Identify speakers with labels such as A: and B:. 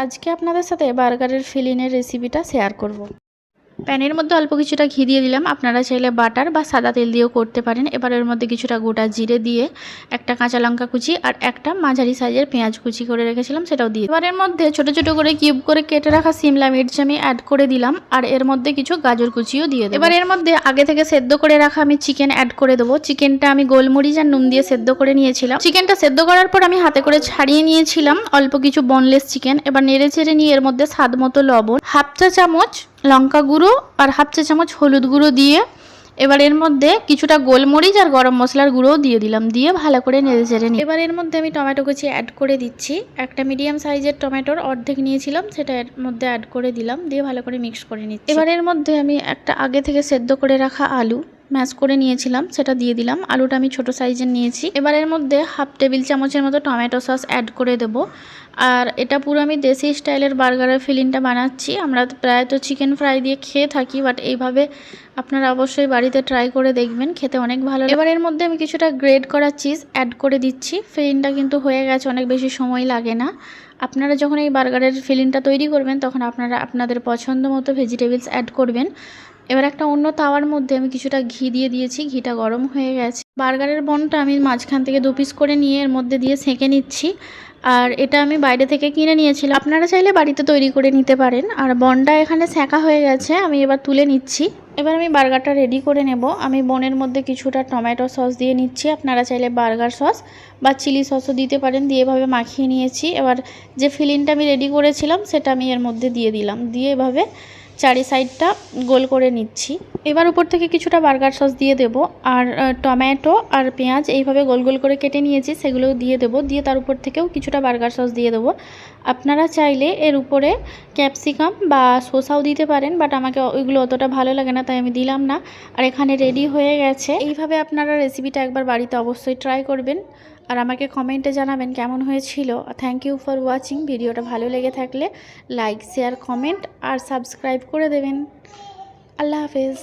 A: আজকে আপনাদের সাথে বার্গারের ফিলিংয়ের রেসিপিটা শেয়ার করব। প্যানের মধ্যে অল্প কিছুটা ঘি দিয়ে দিলাম। আপনারা চাইলে বাটার বা সাদা তেল দিয়েও করতে পারেন। এবার এর মধ্যে কিছুটা গোটা জিরে দিয়ে একটা কাঁচা লঙ্কা কুচি আর একটা মাঝারি সাইজের পেঁয়াজ কুচি করে রেখেছিলাম সেটাও দিয়ে। এবার এর মধ্যে ছোট ছোট করে কিউব করে কেটে রাখা সিমলা মির্চ আমি অ্যাড করে দিলাম আর এর মধ্যে কিছু গাজর কুচিও দিয়ে দেবো। এবার এর মধ্যে আগে থেকে সেদ্ধ করে রাখা আমি চিকেন অ্যাড করে দেবো। চিকেনটা আমি গোলমরিচ আর নুন দিয়ে সেদ্ধ করে নিয়েছিলাম। চিকেনটা সেদ্ধ করার পর আমি হাতে করে ছাড়িয়ে নিয়েছিলাম অল্প কিছু বোনলেস চিকেন। এবার নেড়ে চেড়ে নিয়ে এর মধ্যে স্বাদ মতো লবণ, হাফ চা চামচ লঙ্কা গুঁড়ো আর হাফ চা চামচ হলুদ গুঁড়ো দিয়ে এবার এর মধ্যে কিছুটা গোলমরিচ আর গরম মশলার গুঁড়োও দিয়ে দিলাম। দিয়ে ভালো করে নেড়ে চেড়ে নিই। এবার এর মধ্যে আমি টমেটো কুচি অ্যাড করে দিচ্ছি। একটা মিডিয়াম সাইজের টমেটোর অর্ধেক নিয়েছিলাম, সেটা এর মধ্যে অ্যাড করে দিলাম। দিয়ে ভালো করে মিক্স করে নিচ্ছি। এবার এর মধ্যে আমি একটা আগে থেকে সেদ্ধ করে রাখা আলু ম্যাশ করে নিয়েছিলাম, সেটা দিয়ে দিলাম। আলুটা আমি ছোট সাইজের নিয়েছি। এবার এর মধ্যে হাফ টেবিল চামচের মতো টমেটো সস অ্যাড করে দেবো। আর এটা পুরো আমি দেশি স্টাইলের বার্গারের ফিলিংটা বানাচ্ছি। আমরা প্রায় তো চিকেন ফ্রাই দিয়ে খেয়ে থাকি, বাট এইভাবে আপনারা অবশ্যই বাড়িতে ট্রাই করে দেখবেন, খেতে অনেক ভালো। এবার এর মধ্যে আমি কিছুটা গ্রেট করা চিজ অ্যাড করে দিচ্ছি। ফিলিংটা কিন্তু হয়ে গেছে, অনেক বেশি সময় লাগে না। আপনারা যখন এই বার্গারের ফিলিংটা তৈরি করবেন তখন আপনারা আপনাদের পছন্দ মতো ভেজিটেবলস অ্যাড করবেন। এবার একটা অন্য তাওয়ার মধ্যে আমি কিছুটা ঘি দিয়ে দিয়েছি। ঘিটা গরম হয়ে গেছে। বার্গারের বনটা আমি মাঝখান থেকে 2 পিস করে নিয়ে এর মধ্যে দিয়ে সেঁকে নিচ্ছি। আর এটা আমি বাইরে থেকে কিনে নিয়েছিলাম, আপনারা চাইলে বাড়িতে তৈরি করে নিতে পারেন। আর বনটা এখানে সেঁকা হয়ে গেছে, আমি এবার তুলে নিচ্ছি। এবার আমি বার্গারটা রেডি করে নেব। আমি বনের মধ্যে কিছুটা টমেটো সস দিয়ে নিচ্ছি। আপনারা চাইলে বার্গার সস বা চিলি সসও দিতে পারেন। দিয়ে এভাবে মাখিয়ে নিয়েছি। এবার যে ফিলিংটা আমি রেডি করেছিলাম সেটা আমি এর মধ্যে দিয়ে দিলাম। দিয়ে এভাবে চারি সাইডটা গোল করে নিচ্ছি। এবার উপর থেকে কিছুটা বার্গার সস দিয়ে দেব। আর টমেটো আর পেঁয়াজ এইভাবে গোল গোল করে কেটে নিয়েছি, সেগুলোও দিয়ে দেব। দিয়ে তার উপর থেকেও কিছুটা বার্গার সস দিয়ে দেবো। আপনারা চাইলে এর উপরে ক্যাপসিকাম বা শসাও দিতে পারেন, বাট আমাকে ওইগুলো অতটা ভালো লাগে না, তাই আমি দিলাম না। আর এখানে রেডি হয়ে গেছে। এইভাবে আপনারা রেসিপিটা একবার বাড়িতে অবশ্যই ট্রাই করবেন আর আমাকে কমেন্টে জানাবেন কেমন হয়েছিল। Thank you for watching. ভিডিওটা ভালো লেগে থাকলে লাইক, শেয়ার, কমেন্ট আর সাবস্ক্রাইব করে দেবেন। আল্লাহ হাফেজ।